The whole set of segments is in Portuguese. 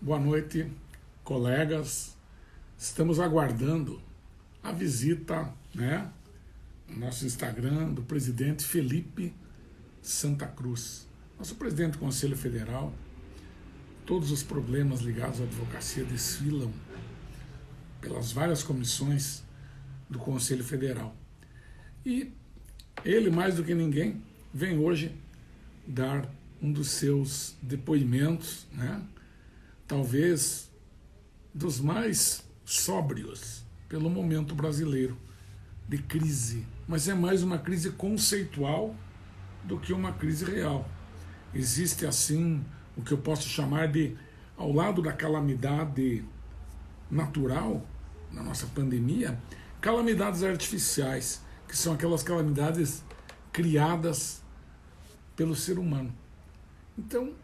Boa noite, colegas. Estamos aguardando a visita, no nosso Instagram, do presidente Felipe Santa Cruz, nosso presidente do Conselho Federal. Todos os problemas ligados à advocacia desfilam pelas várias comissões do Conselho Federal. E ele, mais do que ninguém, vem hoje dar um dos seus depoimentos, talvez dos mais sóbrios pelo momento brasileiro de crise, mas é mais uma crise conceitual do que uma crise real. Existe assim o que eu posso chamar de, ao lado da calamidade natural, na nossa pandemia, calamidades artificiais, que são aquelas calamidades criadas pelo ser humano. Então,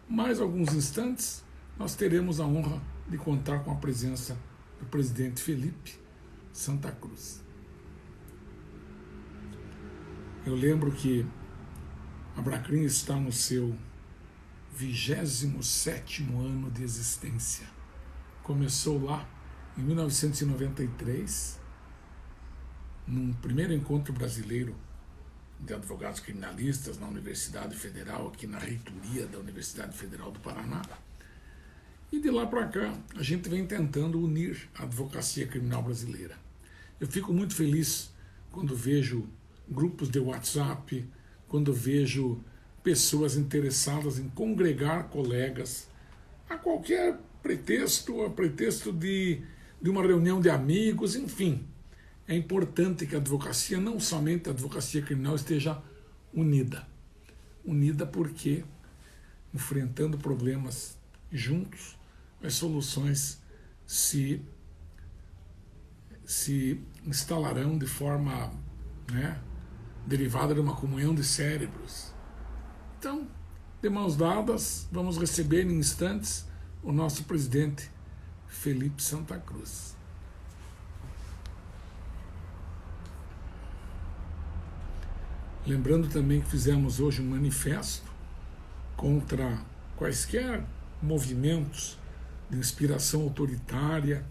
mais alguns instantes, nós teremos a honra de contar com a presença do presidente Felipe Santa Cruz. Eu lembro que a Bracrim está no seu 27º ano de existência. Começou lá em 1993, num primeiro encontro brasileiro de advogados criminalistas na Universidade Federal, aqui na reitoria da Universidade Federal do Paraná. E de lá para cá, a gente vem tentando unir a advocacia criminal brasileira. Eu fico muito feliz quando vejo grupos de WhatsApp, quando vejo pessoas interessadas em congregar colegas a qualquer pretexto, a pretexto de uma reunião de amigos, enfim. É importante que a advocacia, não somente a advocacia criminal, esteja unida. Unida porque, enfrentando problemas juntos, as soluções se instalarão de forma derivada de uma comunhão de cérebros. Então, de mãos dadas, vamos receber em instantes o nosso presidente Felipe Santa Cruz. Lembrando também que fizemos hoje um manifesto contra quaisquer movimentos de inspiração autoritária,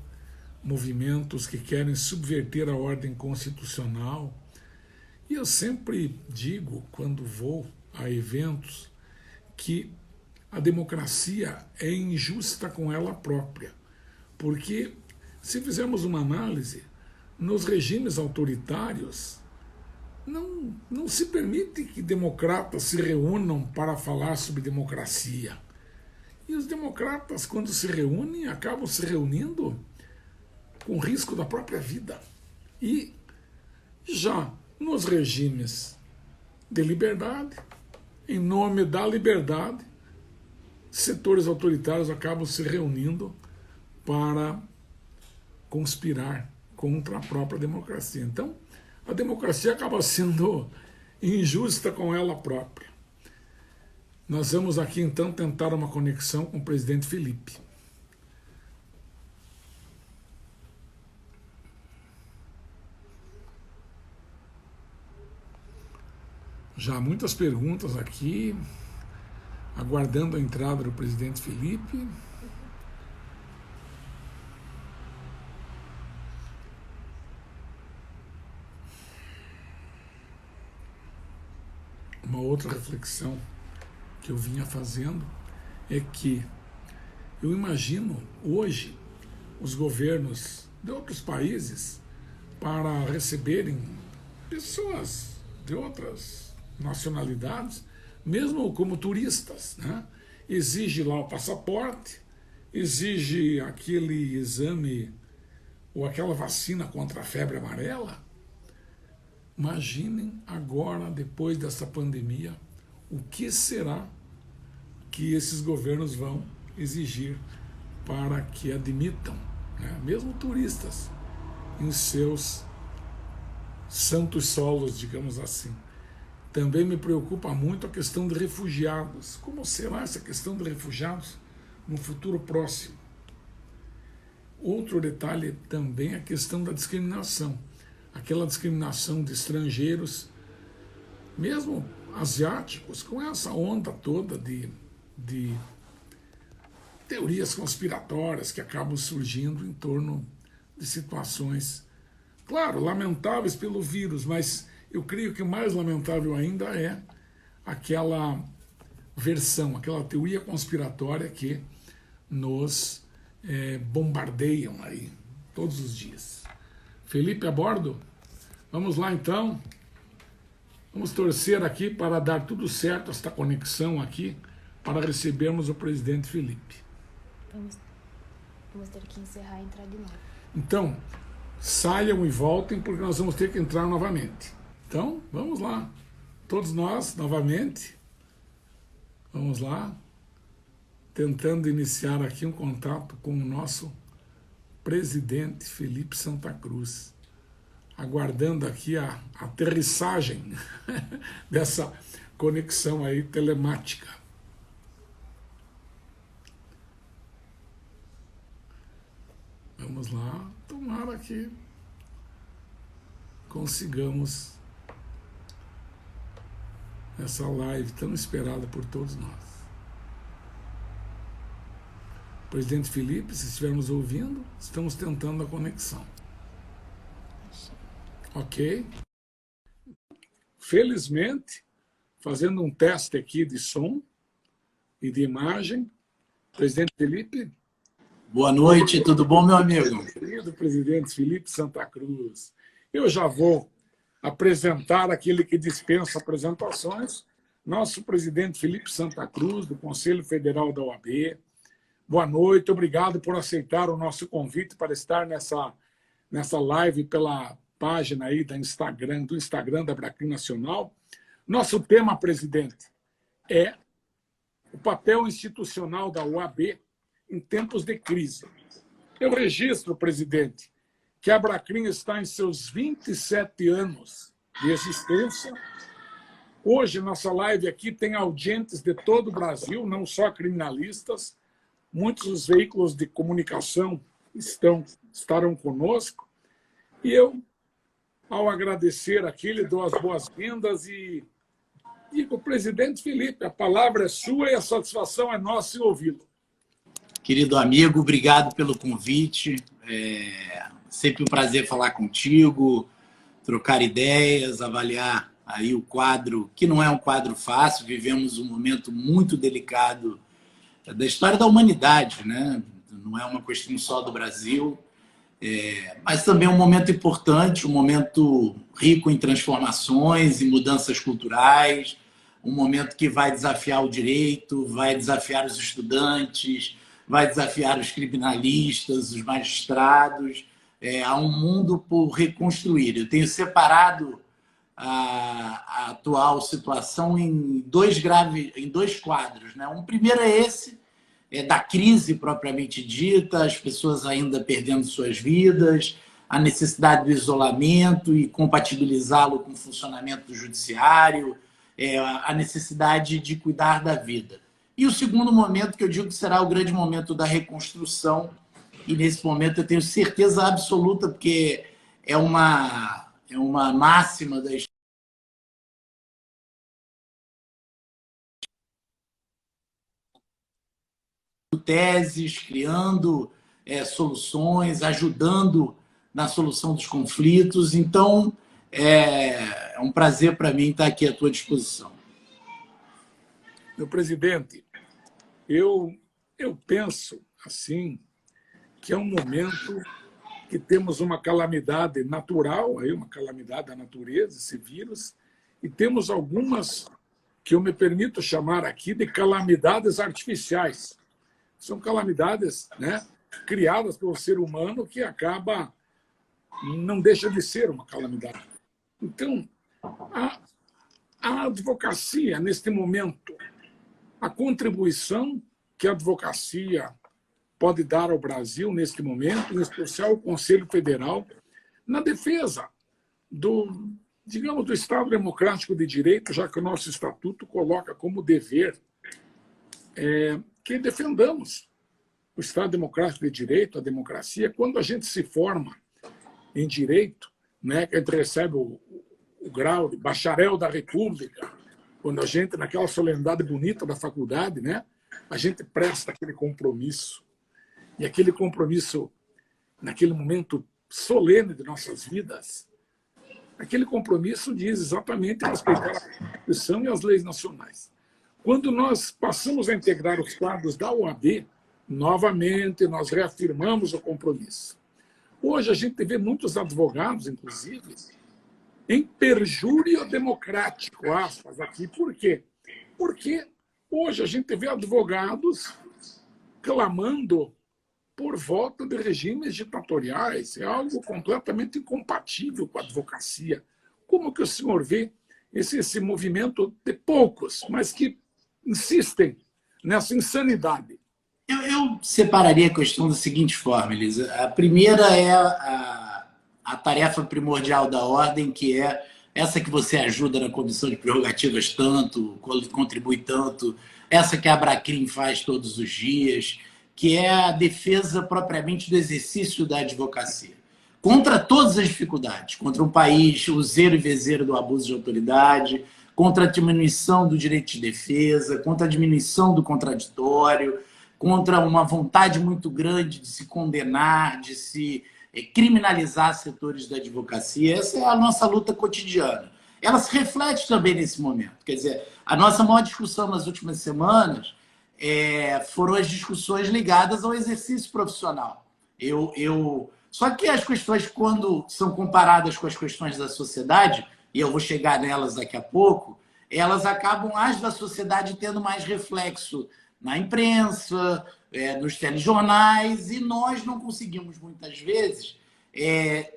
movimentos que querem subverter a ordem constitucional. E eu sempre digo, quando vou a eventos, que a democracia é injusta com ela própria. Porque, se fizermos uma análise, nos regimes autoritários, não se permite que democratas se reúnam para falar sobre democracia. E os democratas, quando se reúnem, acabam se reunindo com risco da própria vida. E já nos regimes de liberdade, em nome da liberdade, setores autoritários acabam se reunindo para conspirar contra a própria democracia. Então, a democracia acaba sendo injusta com ela própria. Nós vamos aqui então tentar uma conexão com o presidente Felipe. Já muitas perguntas aqui, aguardando a entrada do presidente Felipe. Uma outra reflexão que eu vinha fazendo é que eu imagino hoje os governos de outros países para receberem pessoas de outras nacionalidades, mesmo como turistas, exige lá o passaporte, exige aquele exame ou aquela vacina contra a febre amarela. Imaginem agora, depois dessa pandemia, o que será que esses governos vão exigir para que admitam, mesmo turistas, em seus santos solos, digamos assim. Também me preocupa muito a questão de refugiados. Como será essa questão de refugiados no futuro próximo? Outro detalhe também é a questão da discriminação. Aquela discriminação de estrangeiros, mesmo asiáticos, com essa onda toda de teorias conspiratórias que acabam surgindo em torno de situações, claro, lamentáveis pelo vírus, mas eu creio que o mais lamentável ainda é aquela versão, aquela teoria conspiratória que nos bombardeiam aí todos os dias. Felipe a bordo? Vamos lá então. Vamos torcer aqui para dar tudo certo, esta conexão aqui, para recebermos o presidente Felipe. Vamos ter que encerrar e entrar de novo. Então, saiam e voltem, porque nós vamos ter que entrar novamente. Então, vamos lá. Todos nós, novamente. Vamos lá. Tentando iniciar aqui um contato com o nosso presidente Felipe Santa Cruz. Aguardando aqui a aterrissagem dessa conexão aí telemática. Vamos lá, tomara que consigamos essa live tão esperada por todos nós. Presidente Felipe, se estivermos ouvindo, estamos tentando a conexão. Ok? Felizmente, fazendo um teste aqui de som e de imagem, presidente Felipe. Boa noite, tudo bom, meu amigo? Querido presidente Felipe Santa Cruz, eu já vou apresentar aquele que dispensa apresentações, nosso presidente Felipe Santa Cruz, do Conselho Federal da OAB. Boa noite, obrigado por aceitar o nosso convite para estar nessa live pela página aí do Instagram da Bracrim Nacional. Nosso tema, presidente, é o papel institucional da OAB em tempos de crise. Eu registro, presidente, que a Bracrim está em seus 27 anos de existência. Hoje, nossa live aqui tem audientes de todo o Brasil, não só criminalistas. Muitos dos veículos de comunicação estarão conosco. E eu, ao agradecer aqui, lhe dou as boas-vindas e digo, presidente Felipe, a palavra é sua e a satisfação é nossa em ouvi-lo. Querido amigo, obrigado pelo convite. Sempre um prazer falar contigo, trocar ideias, avaliar aí o quadro, que não é um quadro fácil. Vivemos um momento muito delicado da história da humanidade, né? Não é uma questão só do Brasil, mas também um momento importante, um momento rico em transformações e mudanças culturais, um momento que vai desafiar o direito, vai desafiar os estudantes, vai desafiar os criminalistas, os magistrados. Há um mundo por reconstruir. Eu tenho separado a atual situação em dois quadros, né? Um primeiro é esse, da crise propriamente dita, as pessoas ainda perdendo suas vidas, a necessidade do isolamento e compatibilizá-lo com o funcionamento do judiciário, a necessidade de cuidar da vida. E o segundo momento, que eu digo que será o grande momento da reconstrução, e nesse momento eu tenho certeza absoluta, porque é uma máxima da história, teses, criando soluções, ajudando na solução dos conflitos. Então, é um prazer para mim estar aqui à tua disposição. Meu presidente, eu penso assim que é um momento que temos uma calamidade natural, aí uma calamidade da natureza, esse vírus, e temos algumas que eu me permito chamar aqui de calamidades artificiais. São calamidades, né, criadas pelo ser humano, que acaba, não deixa de ser uma calamidade. Então, a advocacia, neste momento, a contribuição que a advocacia pode dar ao Brasil neste momento, em especial o Conselho Federal, na defesa do Estado Democrático de Direito, já que o nosso Estatuto coloca como dever que defendamos o Estado Democrático de Direito, a democracia. Quando a gente se forma em Direito, né, que a gente recebe o grau de bacharel da República, quando a gente, naquela solenidade bonita da faculdade, né, a gente presta aquele compromisso, e aquele compromisso, naquele momento solene de nossas vidas, aquele compromisso diz exatamente respeitar a Constituição e as leis nacionais. Quando nós passamos a integrar os quadros da OAB, novamente nós reafirmamos o compromisso. Hoje a gente vê muitos advogados, inclusive, em perjúrio democrático, aspas, aqui. Por quê? Porque hoje a gente vê advogados clamando por volta de regimes ditatoriais. É algo completamente incompatível com a advocacia. Como que o senhor vê esse movimento de poucos, mas que insistem nessa insanidade? Eu separaria a questão da seguinte forma, Elisa. A primeira é a tarefa primordial da ordem, que é essa que você ajuda na comissão de prerrogativas tanto, contribui tanto, essa que a Abracrim faz todos os dias, que é a defesa propriamente do exercício da advocacia. Contra todas as dificuldades, contra um país useiro e vezeiro do abuso de autoridade, contra a diminuição do direito de defesa, contra a diminuição do contraditório, contra uma vontade muito grande de se condenar, de se criminalizar setores da advocacia. Essa é a nossa luta cotidiana. Ela se reflete também nesse momento. Quer dizer, a nossa maior discussão nas últimas semanas foram as discussões ligadas ao exercício profissional. Só que as questões, quando são comparadas com as questões da sociedade, e eu vou chegar nelas daqui a pouco, elas acabam, as da sociedade, tendo mais reflexo na imprensa, nos telejornais, e nós não conseguimos, muitas vezes,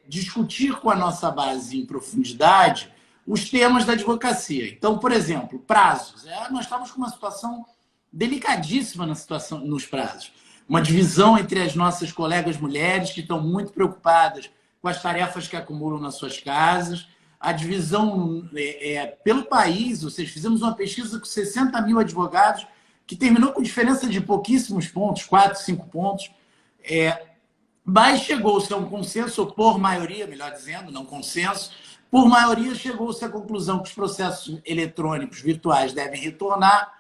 discutir com a nossa base em profundidade os temas da advocacia. Então, por exemplo, prazos. Nós estamos com uma situação delicadíssima nos prazos. Uma divisão entre as nossas colegas mulheres, que estão muito preocupadas com as tarefas que acumulam nas suas casas. A divisão pelo país, ou seja, fizemos uma pesquisa com 60 mil advogados, que terminou com diferença de pouquíssimos pontos, 4, 5 pontos, mas chegou-se a um consenso, ou por maioria, melhor dizendo, não consenso, por maioria chegou-se à conclusão que os processos eletrônicos virtuais devem retornar,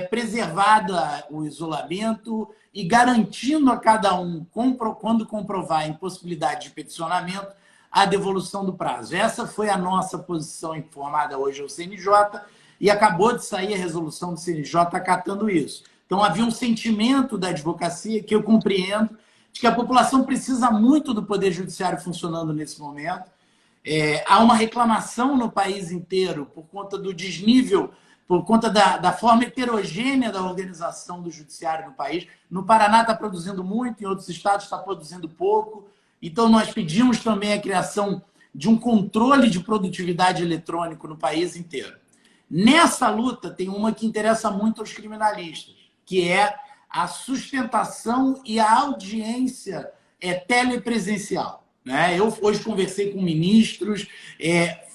preservado o isolamento e garantindo a cada um, quando comprovar a impossibilidade de peticionamento, a devolução do prazo. Essa foi a nossa posição informada hoje ao CNJ, e acabou de sair a resolução do CNJ acatando isso. Então, havia um sentimento da advocacia, que eu compreendo, de que a população precisa muito do Poder Judiciário funcionando nesse momento. Há uma reclamação no país inteiro por conta do desnível, por conta da forma heterogênea da organização do judiciário no país. No Paraná está produzindo muito, em outros estados está produzindo pouco. Então, nós pedimos também a criação de um controle de produtividade eletrônico no país inteiro. Nessa luta, tem uma que interessa muito aos criminalistas, que é a sustentação e a audiência telepresencial. Né? Eu hoje conversei com ministros,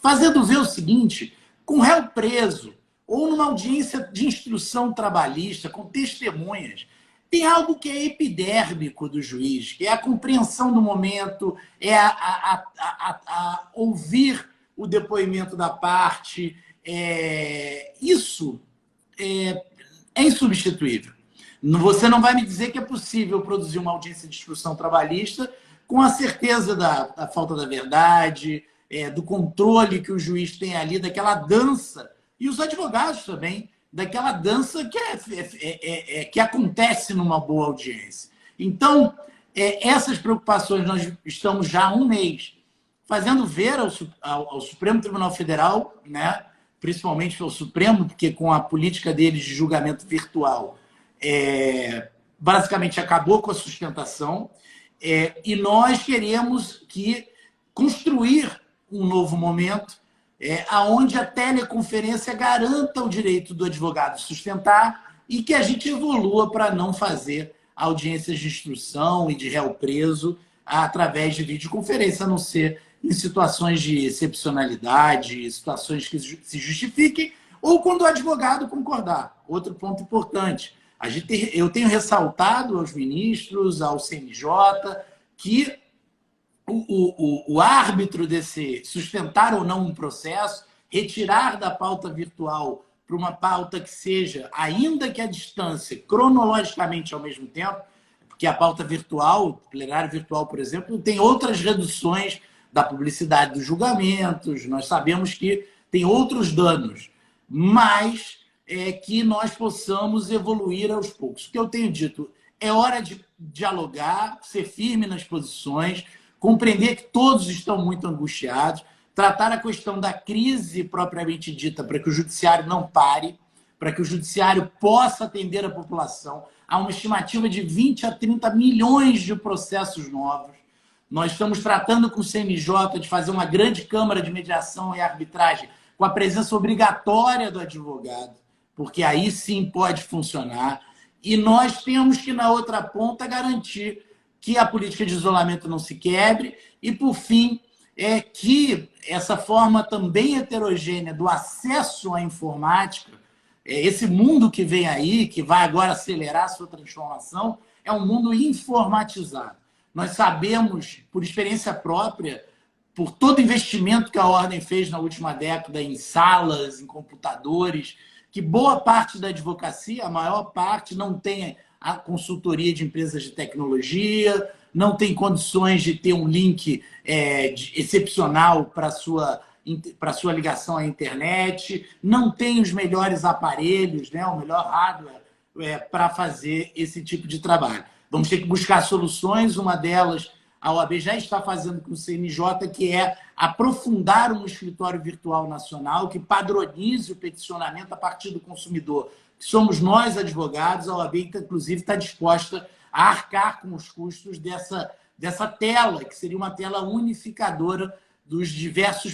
fazendo ver o seguinte: com réu preso, ou numa audiência de instrução trabalhista, com testemunhas, tem algo que é epidérmico do juiz, que é a compreensão do momento, a ouvir o depoimento da parte. Isso é insubstituível. Você não vai me dizer que é possível produzir uma audiência de instrução trabalhista com a certeza da falta da verdade, do controle que o juiz tem ali, daquela dança, e os advogados também, daquela dança que acontece numa boa audiência. Então, essas preocupações nós estamos já há um mês fazendo ver ao Supremo Tribunal Federal, né, principalmente ao Supremo, porque com a política deles de julgamento virtual, basicamente acabou com a sustentação, e nós queremos construir um novo momento onde a teleconferência garanta o direito do advogado sustentar e que a gente evolua para não fazer audiências de instrução e de réu preso através de videoconferência, a não ser em situações de excepcionalidade, situações que se justifiquem, ou quando o advogado concordar. Outro ponto importante. Eu tenho ressaltado aos ministros, ao CNJ, que o árbitro desse sustentar ou não um processo, retirar da pauta virtual para uma pauta que seja, ainda que a distância, cronologicamente ao mesmo tempo, porque a pauta virtual, o plenário virtual, por exemplo, tem outras reduções da publicidade dos julgamentos, nós sabemos que tem outros danos, mas que nós possamos evoluir aos poucos. O que eu tenho dito, é hora de dialogar, ser firme nas posições, compreender que todos estão muito angustiados, tratar a questão da crise propriamente dita para que o judiciário não pare, para que o judiciário possa atender a população. Há uma estimativa de 20 a 30 milhões de processos novos. Nós estamos tratando com o CNJ de fazer uma grande câmara de mediação e arbitragem com a presença obrigatória do advogado, porque aí sim pode funcionar. E nós temos que, na outra ponta, garantir que a política de isolamento não se quebre e, por fim, que essa forma também heterogênea do acesso à informática, esse mundo que vem aí, que vai agora acelerar a sua transformação, é um mundo informatizado. Nós sabemos, por experiência própria, por todo investimento que a Ordem fez na última década em salas, em computadores, que boa parte da advocacia, a maior parte, não tem a consultoria de empresas de tecnologia, não tem condições de ter um link excepcional para a sua ligação à internet, não tem os melhores aparelhos, né, o melhor hardware para fazer esse tipo de trabalho. Vamos ter que buscar soluções, uma delas a OAB já está fazendo com o CNJ, que é aprofundar um escritório virtual nacional que padronize o peticionamento a partir do consumidor, que somos nós, advogados. A OAB, inclusive, está disposta a arcar com os custos dessa tela, que seria uma tela unificadora dos diversos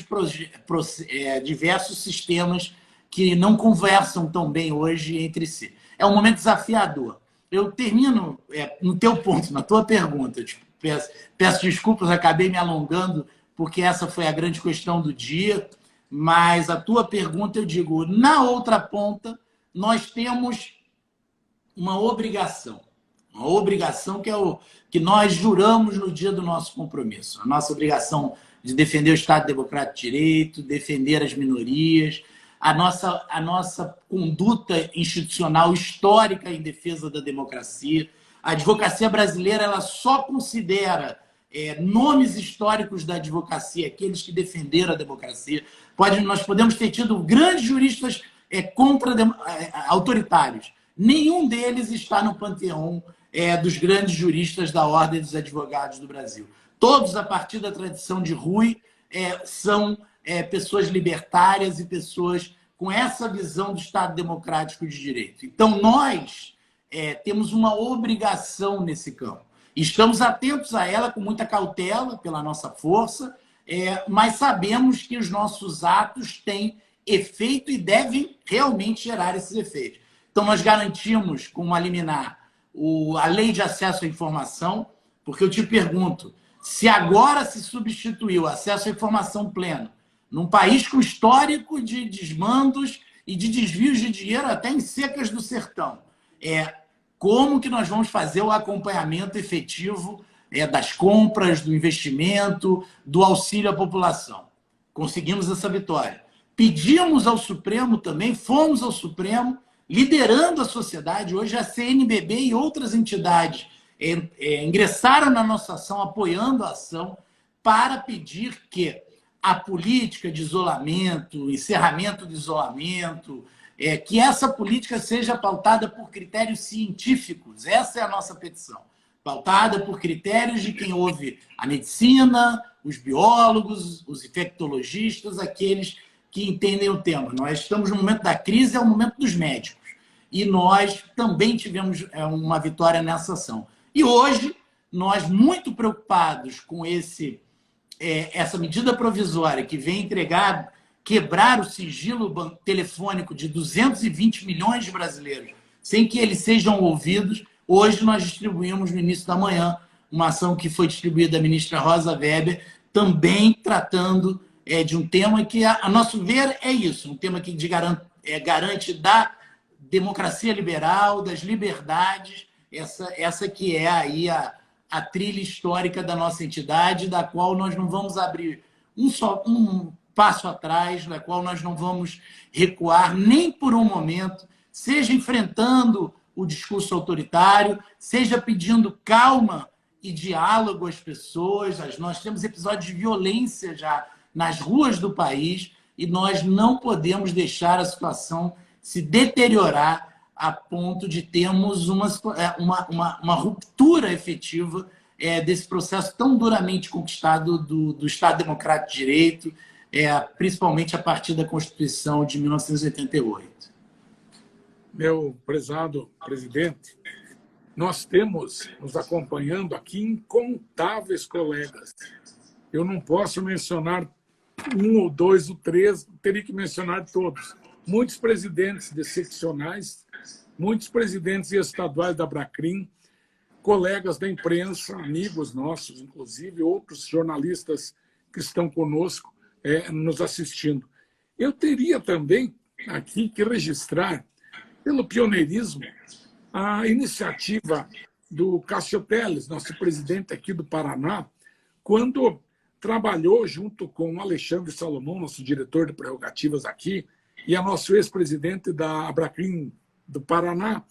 sistemas que não conversam tão bem hoje entre si. É um momento desafiador. Eu termino no teu ponto, na tua pergunta. Peço desculpas, acabei me alongando, porque essa foi a grande questão do dia, mas a tua pergunta, eu digo, na outra ponta, nós temos uma obrigação que é o que nós juramos no dia do nosso compromisso. A nossa obrigação de defender o Estado Democrático de Direito, defender as minorias, a nossa conduta institucional histórica em defesa da democracia. A advocacia brasileira ela só considera nomes históricos da advocacia, aqueles que defenderam a democracia. Nós podemos ter tido grandes juristas autoritários. Nenhum deles está no panteão dos grandes juristas da Ordem dos Advogados do Brasil. Todos, a partir da tradição de Rui, são pessoas libertárias e pessoas com essa visão do Estado Democrático de Direito. Então, nós temos uma obrigação nesse campo. Estamos atentos a ela com muita cautela, pela nossa força, mas sabemos que os nossos atos têm efeito e devem realmente gerar esses efeitos. Então, nós garantimos, com uma liminar, a lei de acesso à informação, porque eu te pergunto, se agora se substituiu o acesso à informação pleno, num país com histórico de desmandos e de desvios de dinheiro até em secas do sertão, como que nós vamos fazer o acompanhamento efetivo das compras, do investimento, do auxílio à população? Conseguimos essa vitória. Pedimos ao Supremo também, fomos ao Supremo, liderando a sociedade. Hoje a CNBB e outras entidades ingressaram na nossa ação, apoiando a ação, para pedir que a política de isolamento, encerramento de isolamento, que essa política seja pautada por critérios científicos. Essa é a nossa petição. Pautada por critérios de quem ouve a medicina, os biólogos, os infectologistas, aqueles que entendem o tema. Nós estamos no momento da crise, é o momento dos médicos. E nós também tivemos uma vitória nessa ação. E hoje, nós muito preocupados com essa medida provisória que vem quebrar o sigilo telefônico de 220 milhões de brasileiros, sem que eles sejam ouvidos. Hoje nós distribuímos, no início da manhã, uma ação que foi distribuída da ministra Rosa Weber, também tratando de um tema que, a nosso ver, é isso, um tema que garante da democracia liberal, das liberdades, essa que é aí a trilha histórica da nossa entidade, da qual nós não vamos abrir um passo atrás, na qual nós não vamos recuar nem por um momento, seja enfrentando o discurso autoritário, seja pedindo calma e diálogo às pessoas. Nós temos episódios de violência já nas ruas do país e nós não podemos deixar a situação se deteriorar a ponto de termos uma ruptura efetiva desse processo tão duramente conquistado do Estado Democrático de Direito, principalmente a partir da Constituição de 1988. Meu prezado presidente, nós temos nos acompanhando aqui incontáveis colegas. Eu não posso mencionar um ou dois ou três, teria que mencionar todos. Muitos presidentes de seccionais, muitos presidentes estaduais da Abracrim, colegas da imprensa, amigos nossos, inclusive outros jornalistas que estão conosco nos assistindo. Eu teria também aqui que registrar, pelo pioneirismo, a iniciativa do Cássio Telles, nosso presidente aqui do Paraná, quando trabalhou junto com o Alexandre Salomão, nosso diretor de prerrogativas aqui, e a nosso ex-presidente da Abracrim do Paraná,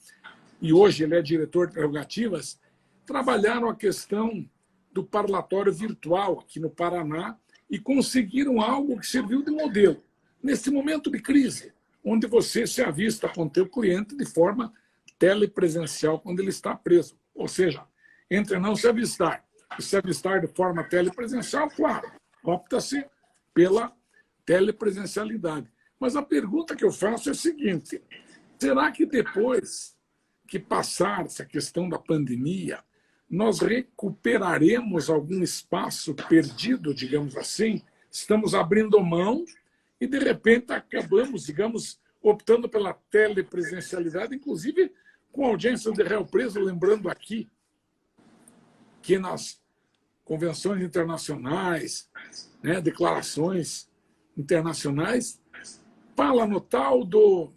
e hoje ele é diretor de prerrogativas, trabalharam a questão do parlatório virtual aqui no Paraná e conseguiram algo que serviu de modelo. Nesse momento de crise, onde você se avista com o teu cliente de forma telepresencial quando ele está preso. Ou seja, entre não se avistar e se avistar de forma telepresencial, claro, opta-se pela telepresencialidade. Mas a pergunta que eu faço é a seguinte: será que depois que passar essa questão da pandemia, nós recuperaremos algum espaço perdido, digamos assim? Estamos abrindo mão e, de repente, acabamos, digamos, optando pela telepresencialidade, inclusive com audiência de réu preso, lembrando aqui que nas convenções internacionais, declarações internacionais, fala no tal do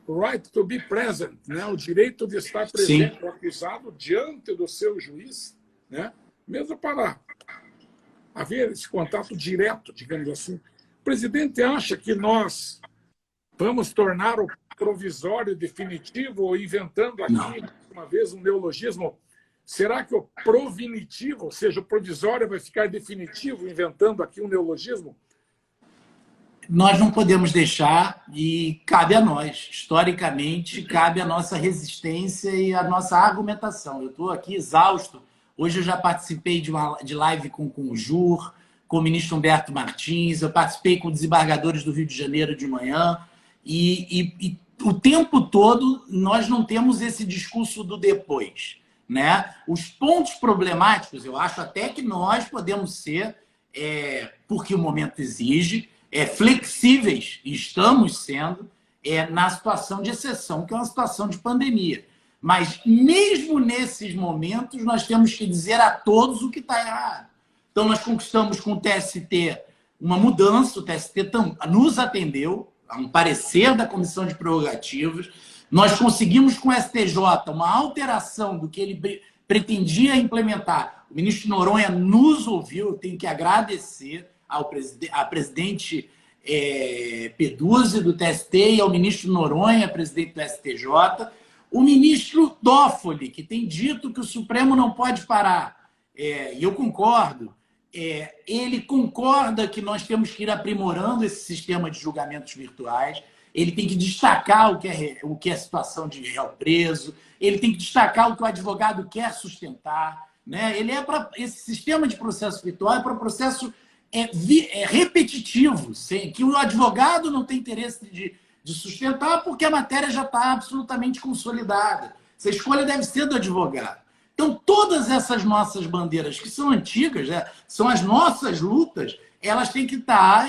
right to be present, o direito de estar presente, o acusado diante do seu juiz, mesmo para haver esse contato direto, digamos assim. O presidente acha que nós vamos tornar o provisório definitivo, ou inventando aqui, uma vez, um neologismo, será que o provinitivo, ou seja, o provisório vai ficar definitivo, inventando aqui um neologismo? Nós não podemos deixar, e cabe a nós, historicamente, cabe a nossa resistência e a nossa argumentação. Eu estou aqui exausto. Hoje eu já participei de live com o Jur, com o ministro Humberto Martins, eu participei com desembargadores do Rio de Janeiro de manhã, e o tempo todo nós não temos esse discurso do depois. Os pontos problemáticos, eu acho até que nós podemos ser, porque o momento exige, flexíveis, e estamos sendo, na situação de exceção, que é uma situação de pandemia. Mas, mesmo nesses momentos, nós temos que dizer a todos o que está errado. Então, nós conquistamos com o TST uma mudança, o TST nos atendeu a um parecer da Comissão de Prerrogativas, nós conseguimos com o STJ uma alteração do que ele pretendia implementar. O ministro Noronha nos ouviu, eu tenho que agradecer à presidente Peduzzi do TST e ao ministro Noronha, presidente do STJ, o ministro Toffoli, que tem dito que o Supremo não pode parar, e eu concordo, ele concorda que nós temos que ir aprimorando esse sistema de julgamentos virtuais, ele tem que destacar o que é a situação de réu preso, ele tem que destacar o que o advogado quer sustentar, esse sistema de processo virtual é para processo repetitivo, que o advogado não tem interesse de sustentar porque a matéria já está absolutamente consolidada. Essa escolha deve ser do advogado. Então, todas essas nossas bandeiras, que são antigas, são as nossas lutas, elas têm que estar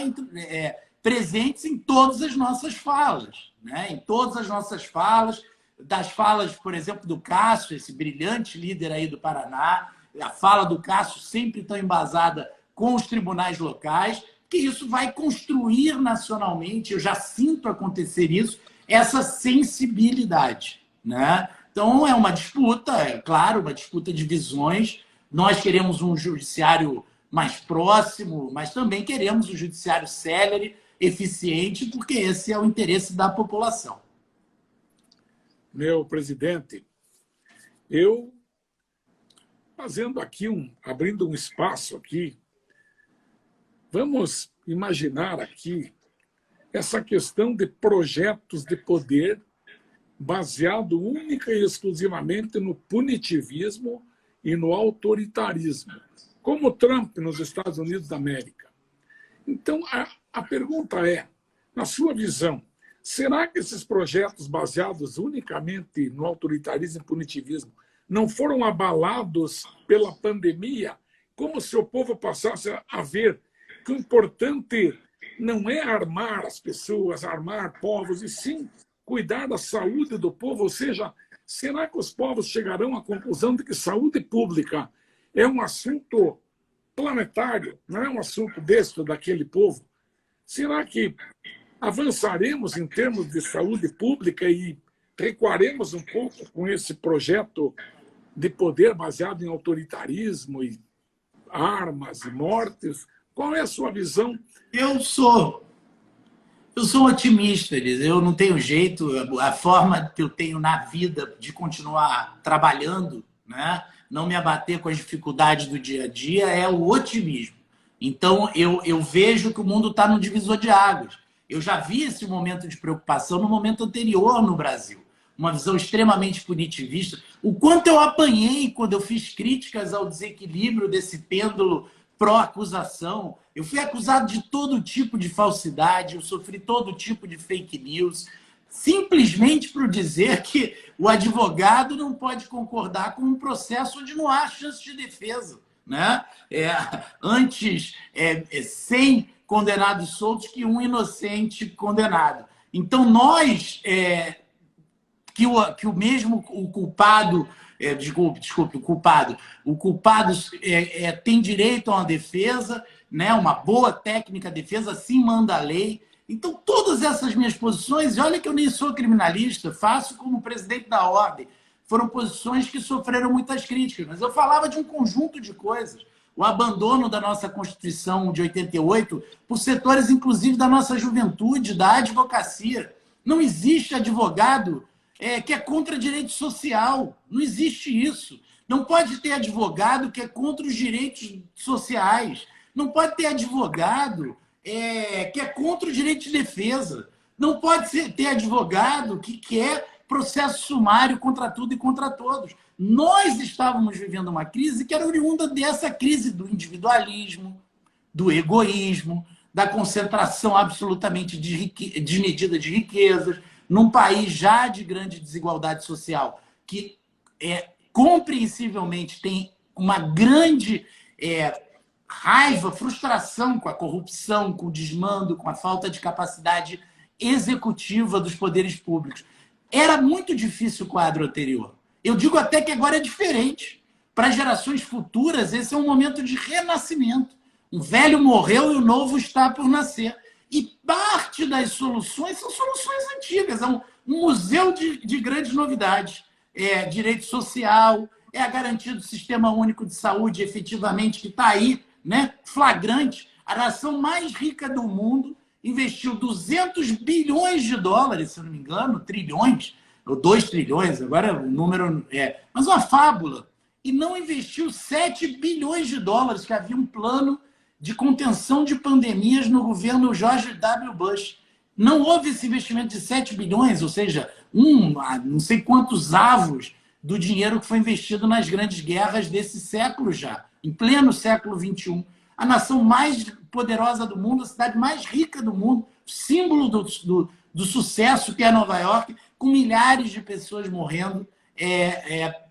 presentes em todas as nossas falas. Em todas as nossas falas, das falas, por exemplo, do Cássio, esse brilhante líder aí do Paraná, a fala do Cássio sempre tão embasada com os tribunais locais, que isso vai construir nacionalmente, eu já sinto acontecer isso, essa sensibilidade. Então, é uma disputa, claro, uma disputa de visões. Nós queremos um judiciário mais próximo, mas também queremos o judiciário célere, eficiente, porque esse é o interesse da população. Meu presidente, eu fazendo aqui abrindo um espaço aqui, vamos imaginar aqui essa questão de projetos de poder baseado única e exclusivamente no punitivismo e no autoritarismo, como Trump nos Estados Unidos da América. Então, a pergunta é, na sua visão, será que esses projetos baseados unicamente no autoritarismo e punitivismo não foram abalados pela pandemia, como se o povo passasse a ver que o importante não é armar as pessoas, armar povos, e sim cuidar da saúde do povo? Ou seja, será que os povos chegarão à conclusão de que saúde pública é um assunto planetário, não é um assunto deste ou daquele povo? Será que avançaremos em termos de saúde pública e recuaremos um pouco com esse projeto de poder baseado em autoritarismo e armas e mortes? Qual é a sua visão? Eu sou um otimista, Elis. Eu não tenho jeito. A forma que eu tenho na vida de continuar trabalhando, né, não me abater com as dificuldades do dia a dia, é o otimismo. Então, eu vejo que o mundo está no divisor de águas. Eu já vi esse momento de preocupação no momento anterior no Brasil. Uma visão extremamente punitivista. O quanto eu apanhei quando eu fiz críticas ao desequilíbrio desse pêndulo pró-acusação. Eu fui acusado de todo tipo de falsidade, eu sofri todo tipo de fake news, simplesmente por dizer que o advogado não pode concordar com um processo onde não há chance de defesa, né? Antes 100 condenados soltos que um inocente condenado. Então, nós, que o mesmo o culpado... Desculpe, o culpado tem direito a uma defesa, né, uma boa técnica de defesa, assim manda a lei. Então, todas essas minhas posições, e olha que eu nem sou criminalista, faço como presidente da ordem, foram posições que sofreram muitas críticas, mas eu falava de um conjunto de coisas. O abandono da nossa Constituição de 88 por setores, inclusive, da nossa juventude, da advocacia. Não existe advogado que é contra direito social. Não existe isso. Não pode ter advogado que é contra os direitos sociais. Não pode ter advogado que é contra o direito de defesa. Não pode ter advogado que quer processo sumário contra tudo e contra todos. Nós estávamos vivendo uma crise que era oriunda dessa crise do individualismo, do egoísmo, da concentração absolutamente desmedida de riquezas, num país já de grande desigualdade social, que compreensivelmente tem uma grande raiva, frustração com a corrupção, com o desmando, com a falta de capacidade executiva dos poderes públicos. Era muito difícil o quadro anterior. Eu digo até que agora é diferente. Para gerações futuras, esse é um momento de renascimento. O velho morreu e o novo está por nascer. E parte das soluções são soluções antigas. É um museu de grandes novidades. Direito social, a garantia do Sistema Único de Saúde, efetivamente, que está aí, né, flagrante. A nação mais rica do mundo investiu 200 bilhões de dólares, se eu não me engano, trilhões, ou 2 trilhões, agora o número mas uma fábula. E não investiu 7 bilhões de dólares, que havia um plano de contenção de pandemias no governo George W. Bush. Não houve esse investimento de 7 bilhões, ou seja, não sei quantos avos do dinheiro que foi investido nas grandes guerras desse século já, em pleno século XXI. A nação mais poderosa do mundo, a cidade mais rica do mundo, símbolo do sucesso que é Nova York, com milhares de pessoas morrendo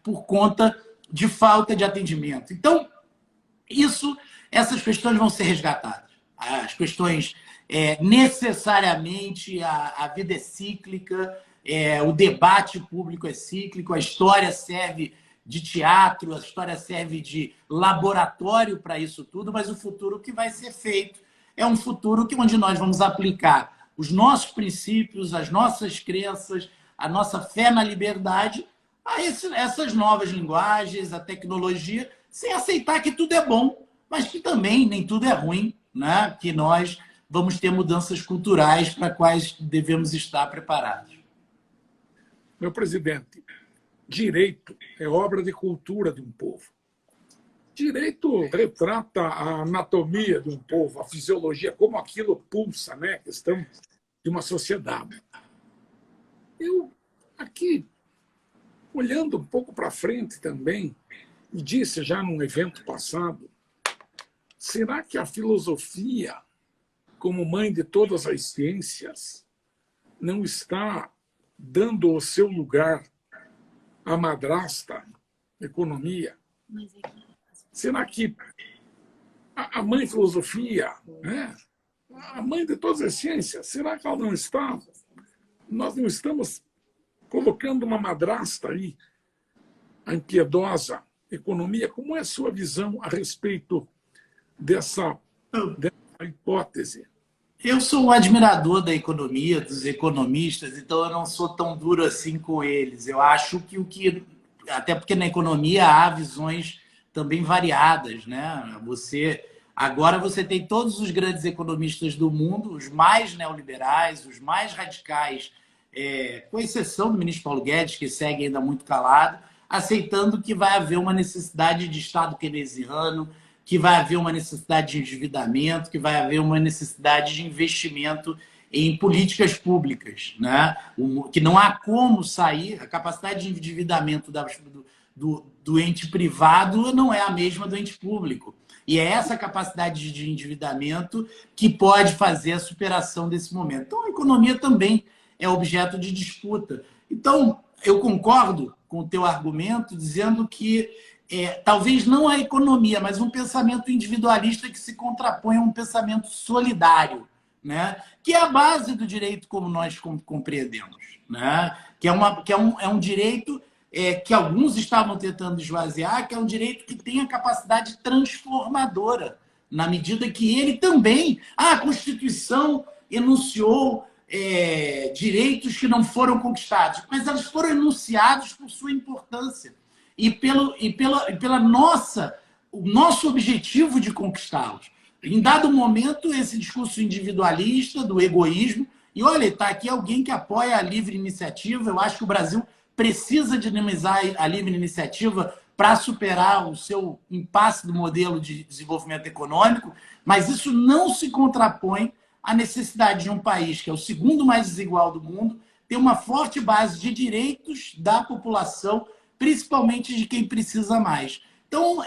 por conta de falta de atendimento. Então, essas questões vão ser resgatadas. As questões, necessariamente, a vida é cíclica, o debate público é cíclico, a história serve de teatro, a história serve de laboratório para isso tudo, mas o futuro que vai ser feito é um futuro onde nós vamos aplicar os nossos princípios, as nossas crenças, a nossa fé na liberdade a essas novas linguagens, a tecnologia, sem aceitar que tudo é bom. mas que também nem tudo é ruim, né? Que nós vamos ter mudanças culturais para quais devemos estar preparados. Meu presidente, direito é obra de cultura de um povo. Direito retrata a anatomia de um povo, a fisiologia, como aquilo pulsa, né? A questão de uma sociedade. Eu, aqui, olhando um pouco para frente também, e disse já num evento passado, será que a filosofia, como mãe de todas as ciências, não está dando o seu lugar à madrasta, economia? Será que a mãe filosofia, né? A mãe de todas as ciências, será que ela não está? Nós não estamos colocando uma madrasta aí, a impiedosa economia. Como é a sua visão a respeito dessa hipótese? Eu sou um admirador da economia, dos economistas, então eu não sou tão duro assim com eles. Eu acho que até porque na economia há visões também variadas, né? Agora você tem todos os grandes economistas do mundo, os mais neoliberais, os mais radicais, com exceção do ministro Paulo Guedes, que segue ainda muito calado, aceitando que vai haver uma necessidade de Estado keynesiano, que vai haver uma necessidade de endividamento, que vai haver uma necessidade de investimento em políticas públicas, né? Que não há como sair, a capacidade de endividamento do ente privado não é a mesma do ente público. E é essa capacidade de endividamento que pode fazer a superação desse momento. Então, a economia também é objeto de disputa. Então, eu concordo com o teu argumento, dizendo que talvez não a economia, mas um pensamento individualista que se contrapõe a um pensamento solidário, né? Que é a base do direito como nós compreendemos, né? Que é um direito que alguns estavam tentando esvaziar, que é um direito que tem a capacidade transformadora, na medida que ele também... a Constituição enunciou direitos que não foram conquistados, mas eles foram enunciados por sua importância e pela o nosso objetivo de conquistá-los. Em dado momento, esse discurso individualista, do egoísmo, e olha, está aqui alguém que apoia a livre iniciativa, eu acho que o Brasil precisa dinamizar a livre iniciativa para superar o seu impasse do modelo de desenvolvimento econômico, mas isso não se contrapõe à necessidade de um país, que é o segundo mais desigual do mundo, ter uma forte base de direitos da população, principalmente de quem precisa mais. Então,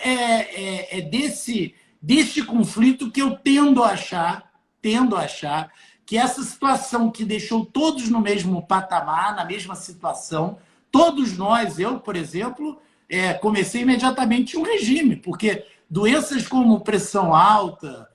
deste conflito que eu tendo a achar que essa situação que deixou todos no mesmo patamar, na mesma situação, todos nós, eu, por exemplo, comecei imediatamente um regime, porque doenças como pressão alta,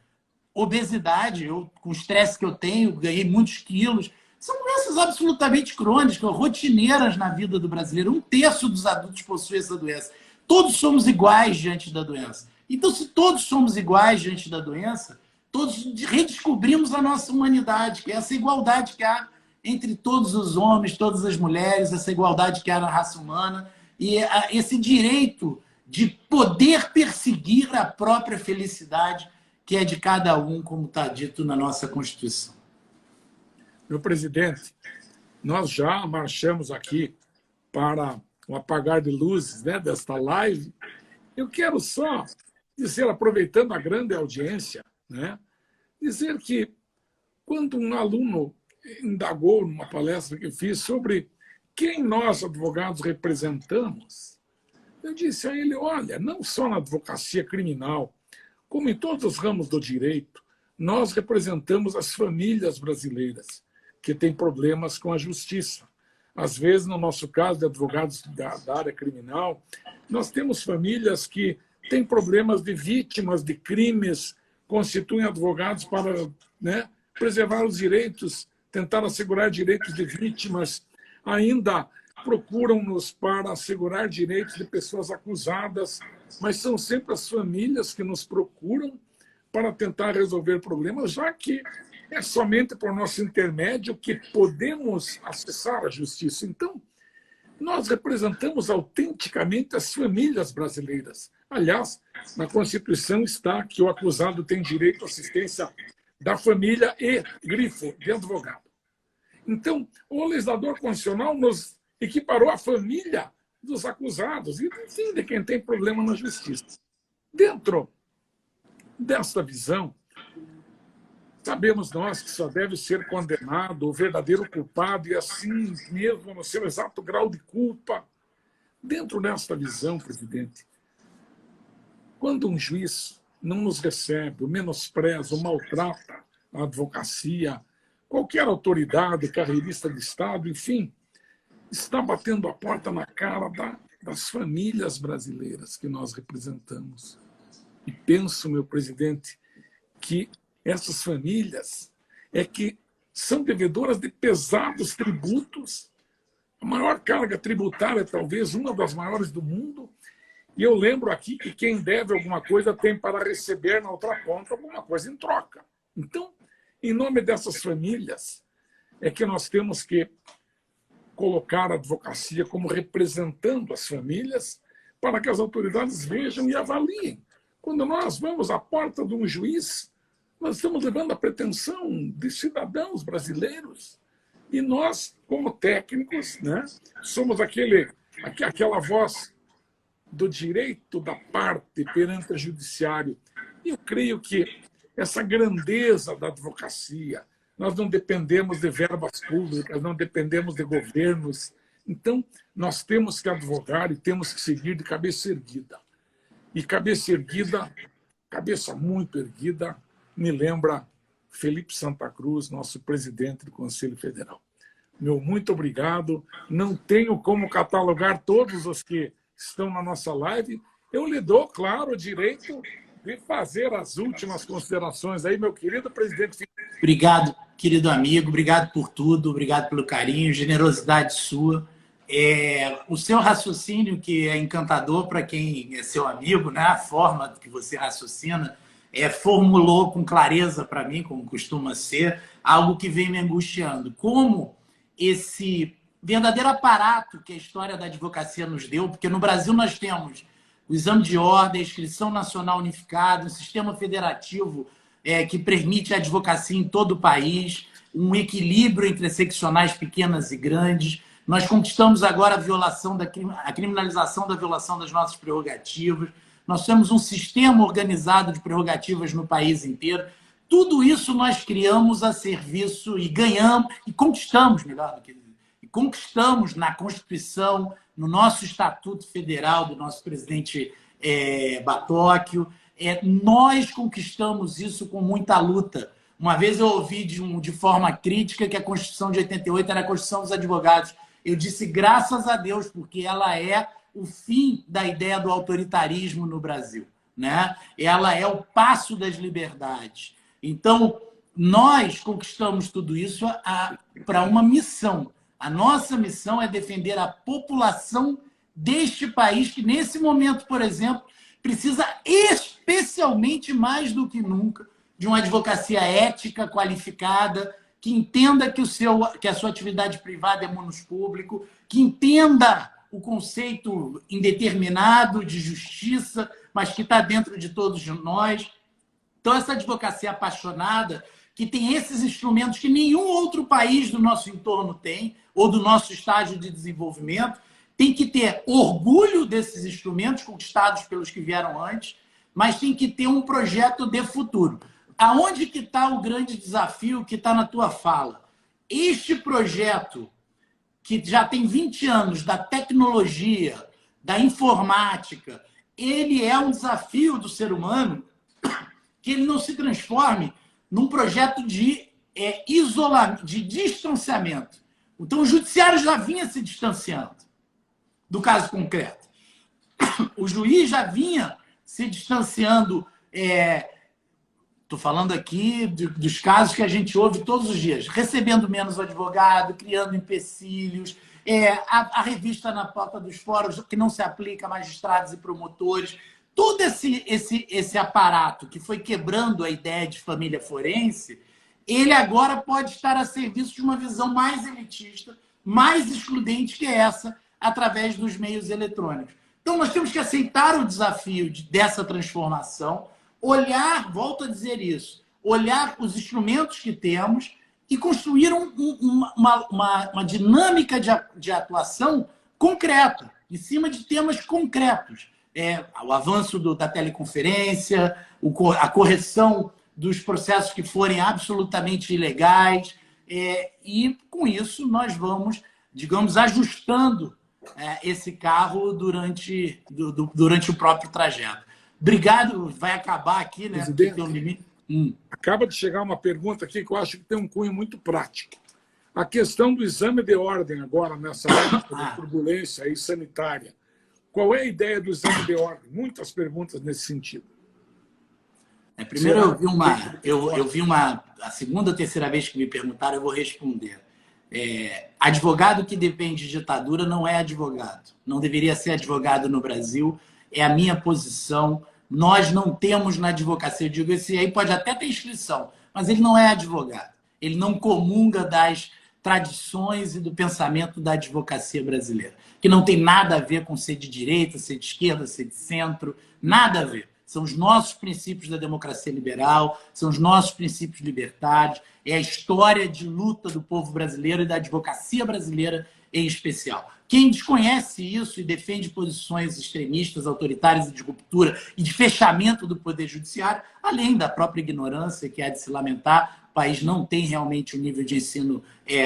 obesidade, com o estresse que eu tenho, ganhei muitos quilos, são doenças absolutamente crônicas, rotineiras na vida do brasileiro. 1/3 dos adultos possui essa doença. Todos somos iguais diante da doença. Então, se todos somos iguais diante da doença, todos redescobrimos a nossa humanidade, que é essa igualdade que há entre todos os homens, todas as mulheres, essa igualdade que há na raça humana, e esse direito de poder perseguir a própria felicidade, que é de cada um, como está dito na nossa Constituição. Meu presidente, nós já marchamos aqui para o apagar de luzes, né, desta live. Eu quero só dizer, aproveitando a grande audiência, né, dizer que quando um aluno indagou numa palestra que fiz sobre quem nós, advogados, representamos, eu disse a ele, olha, não só na advocacia criminal, como em todos os ramos do direito, nós representamos as famílias brasileiras que têm problemas com a justiça. Às vezes, no nosso caso de advogados da área criminal, nós temos famílias que têm problemas de vítimas de crimes, constituem advogados para, né, preservar os direitos, tentar assegurar direitos de vítimas, ainda procuram-nos para assegurar direitos de pessoas acusadas, mas são sempre as famílias que nos procuram para tentar resolver problemas, já que é somente por nosso intermédio que podemos acessar a justiça. Então, Nós representamos autenticamente as famílias brasileiras. Aliás, na Constituição está que o acusado tem direito à assistência da família e, grifo, de advogado. Então, o legislador constitucional nos equiparou à família dos acusados e, enfim, de quem tem problema na justiça. Dentro desta visão, sabemos nós que só deve ser condenado o verdadeiro culpado e assim mesmo no seu exato grau de culpa. Dentro desta visão, presidente, quando um juiz não nos recebe, o menospreza, o maltrata a advocacia, qualquer autoridade, carreirista de Estado, enfim, está batendo a porta na cara das famílias brasileiras que nós representamos. E penso, meu presidente, que essas famílias que são devedoras de pesados tributos, a maior carga tributária, talvez uma das maiores do mundo, e eu lembro aqui que quem deve alguma coisa tem para receber na outra ponta alguma coisa em troca. Então, em nome dessas famílias, é que nós temos que colocar a advocacia como representando as famílias para que as autoridades vejam e avaliem. Quando nós vamos à porta de um juiz, nós estamos levando a pretensão de cidadãos brasileiros. E nós, como técnicos, né, somos aquela voz do direito da parte perante o judiciário. E eu creio que essa grandeza da advocacia, nós não dependemos de verbas públicas, não dependemos de governos. Então, nós temos que advogar e temos que seguir de cabeça erguida. E cabeça erguida, cabeça muito erguida, me lembra Felipe Santa Cruz, nosso presidente do Conselho Federal. Meu muito obrigado. Não tenho como catalogar todos os que estão na nossa live. Eu lhe dou, claro, o direito de fazer as últimas considerações aí, meu querido presidente. Obrigado, querido amigo. Obrigado por tudo. Obrigado pelo carinho, generosidade sua. O seu raciocínio, que é encantador para quem é seu amigo, né? A forma que você raciocina, formulou com clareza para mim, como costuma ser, algo que vem me angustiando. Como esse verdadeiro aparato que a história da advocacia nos deu, porque no Brasil nós temos o exame de ordem, a inscrição nacional unificada, um sistema federativo que permite a advocacia em todo o país, um equilíbrio entre as seccionais pequenas e grandes. Nós conquistamos agora a criminalização da violação das nossas prerrogativas. Nós temos um sistema organizado de prerrogativas no país inteiro. Tudo isso nós criamos a serviço e ganhamos, e conquistamos, melhor do que isso, e conquistamos na Constituição, no nosso Estatuto Federal, do nosso presidente Batóquio. Nós conquistamos isso com muita luta. Uma vez eu ouvi de forma crítica que a Constituição de 88 era a Constituição dos advogados. Eu disse graças a Deus, porque ela é o fim da ideia do autoritarismo no Brasil, né? Ela é o passo das liberdades. Então, nós conquistamos tudo isso para uma missão. A nossa missão é defender a população deste país, que nesse momento, por exemplo, precisa especialmente mais do que nunca de uma advocacia ética, qualificada, que entenda que a sua atividade privada é munus público, que entenda o conceito indeterminado de justiça, mas que está dentro de todos nós. Então, essa advocacia apaixonada, que tem esses instrumentos que nenhum outro país do nosso entorno tem, ou do nosso estágio de desenvolvimento, tem que ter orgulho desses instrumentos conquistados pelos que vieram antes, mas tem que ter um projeto de futuro. Aonde que está o grande desafio que está na tua fala? Este projeto, que já tem 20 anos, da tecnologia, da informática, ele é um desafio do ser humano que ele não se transforme num projeto de isolamento, de distanciamento. Então, o judiciário já vinha se distanciando do caso concreto. O juiz já vinha se distanciando. Estou falando aqui dos casos que a gente ouve todos os dias, recebendo menos advogado, criando empecilhos, a revista na porta dos fóruns que não se aplica a magistrados e promotores. Todo esse aparato que foi quebrando a ideia de família forense, ele agora pode estar a serviço de uma visão mais elitista, mais excludente que essa, através dos meios eletrônicos. Então, nós temos que aceitar o desafio dessa transformação, olhar, volto a dizer isso, olhar os instrumentos que temos e construir uma dinâmica de atuação concreta, em cima de temas concretos. O avanço da teleconferência, a correção dos processos que forem absolutamente ilegais, e, com isso, nós vamos, digamos, ajustando esse carro durante o próprio trajeto. Obrigado, vai acabar aqui, né? Porque tem um limite. Acaba de chegar uma pergunta aqui que eu acho que tem um cunho muito prático. A questão do exame de ordem agora, nessa época de turbulência aí sanitária. Qual é a ideia do exame de ordem? Muitas perguntas nesse sentido. Primeiro, eu vi a segunda ou terceira vez que me perguntaram, eu vou responder. Advogado que depende de ditadura não é advogado. Não deveria ser advogado no Brasil. É a minha posição. Nós não temos na advocacia, eu digo, esse aí pode até ter inscrição, mas ele não é advogado. Ele não comunga das tradições e do pensamento da advocacia brasileira, que não tem nada a ver com ser de direita, ser de esquerda, ser de centro, nada a ver. São os nossos princípios da democracia liberal, são os nossos princípios libertários, é a história de luta do povo brasileiro e da advocacia brasileira em especial. Quem desconhece isso e defende posições extremistas, autoritárias e de ruptura e de fechamento do poder judiciário, além da própria ignorância que há de se lamentar, o país não tem realmente o nível de ensino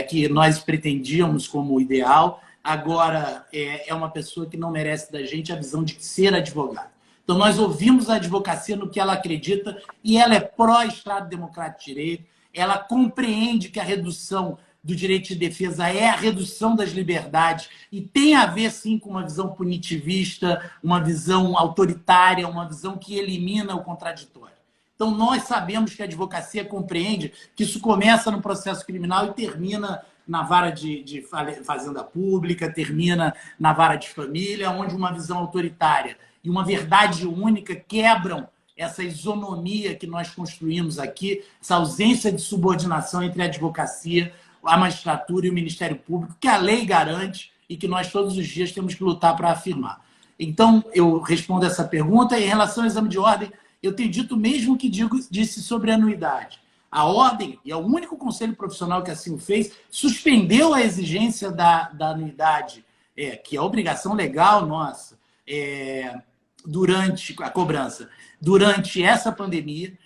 que nós pretendíamos como ideal. Agora, é uma pessoa que não merece da gente a visão de ser advogado. Então, nós ouvimos a advocacia no que ela acredita e ela é pró-Estado Democrático de Direito, ela compreende que a redução do direito de defesa é a redução das liberdades e tem a ver, sim, com uma visão punitivista, uma visão autoritária, uma visão que elimina o contraditório. Então, nós sabemos que a advocacia compreende que isso começa no processo criminal e termina na vara de fazenda pública, termina na vara de família, onde uma visão autoritária e uma verdade única quebram essa isonomia que nós construímos aqui, essa ausência de subordinação entre a advocacia, a magistratura e o Ministério Público, que a lei garante e que nós todos os dias temos que lutar para afirmar. Então, eu respondo essa pergunta. Em relação ao exame de ordem, eu tenho dito o mesmo que disse sobre a anuidade. A ordem, e é o único conselho profissional que assim o fez, suspendeu a exigência da anuidade, que é a obrigação legal nossa, durante a cobrança. Durante essa pandemia,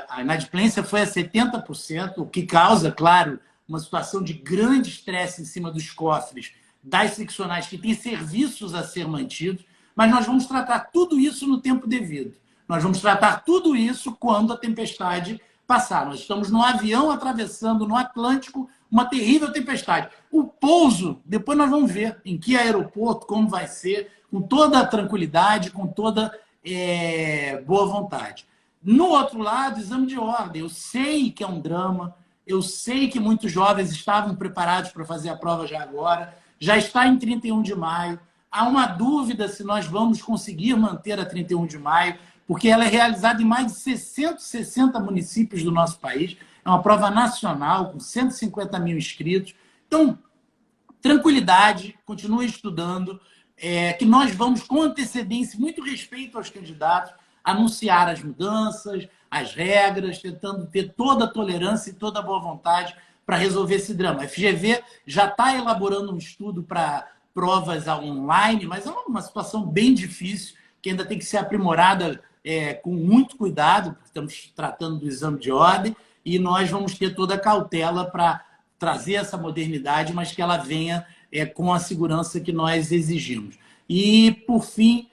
a inadimplência foi a 70%, o que causa, claro, uma situação de grande estresse em cima dos cofres das seccionais que têm serviços a ser mantidos, mas nós vamos tratar tudo isso no tempo devido. Nós vamos tratar tudo isso quando a tempestade passar. Nós estamos num avião atravessando no Atlântico uma terrível tempestade. O pouso, depois nós vamos ver em que aeroporto, como vai ser, com toda a tranquilidade, com toda boa vontade. No outro lado, exame de ordem. Eu sei que é um drama, eu sei que muitos jovens estavam preparados para fazer a prova já agora, já está em 31 de maio. Há uma dúvida se nós vamos conseguir manter a 31 de maio, porque ela é realizada em mais de 660 municípios do nosso país. É uma prova nacional, com 150 mil inscritos. Então, tranquilidade, continue estudando, que nós vamos, com antecedência, muito respeito aos candidatos, anunciar as mudanças, as regras, tentando ter toda a tolerância e toda a boa vontade para resolver esse drama. A FGV já está elaborando um estudo para provas online, mas é uma situação bem difícil, que ainda tem que ser aprimorada com muito cuidado, porque estamos tratando do exame de ordem, e nós vamos ter toda a cautela para trazer essa modernidade, mas que ela venha com a segurança que nós exigimos. E, por fim,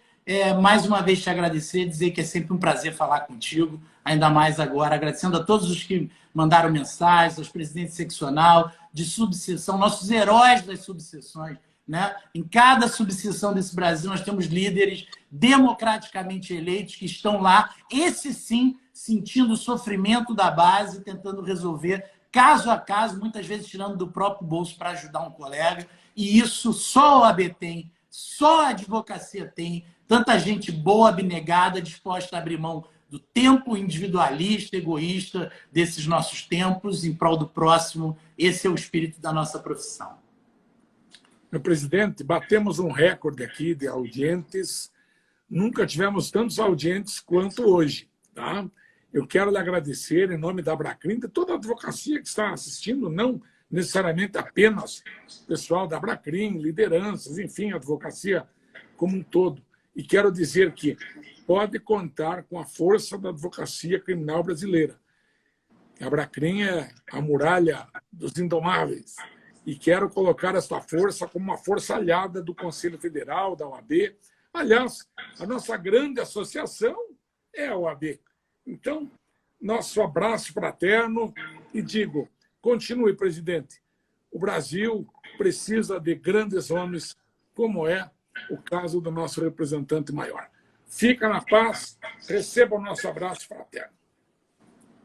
mais uma vez te agradecer, dizer que é sempre um prazer falar contigo, ainda mais agora, agradecendo a todos os que mandaram mensagens, aos presidentes seccional, de subseção, nossos heróis das subseções, né? Em cada subseção desse Brasil, nós temos líderes democraticamente eleitos que estão lá, esse sim, sentindo o sofrimento da base, tentando resolver caso a caso, muitas vezes tirando do próprio bolso para ajudar um colega. E isso só o AB tem, só a advocacia tem, tanta gente boa, abnegada, disposta a abrir mão do tempo individualista, egoísta desses nossos tempos em prol do próximo. Esse é o espírito da nossa profissão. Meu presidente, batemos um recorde aqui de audientes. Nunca tivemos tantos audientes quanto hoje. Tá? Eu quero lhe agradecer em nome da Abracrim, de toda a advocacia que está assistindo, não necessariamente apenas o pessoal da Abracrim, lideranças, enfim, a advocacia como um todo. E quero dizer que pode contar com a força da advocacia criminal brasileira. A Abracrim é a muralha dos indomáveis. E quero colocar essa força como uma força aliada do Conselho Federal, da OAB. Aliás, a nossa grande associação é a OAB. Então, nosso abraço fraterno e digo, continue, presidente. O Brasil precisa de grandes homens, como é o caso do nosso representante maior. Fica na paz, receba o nosso abraço fraterno.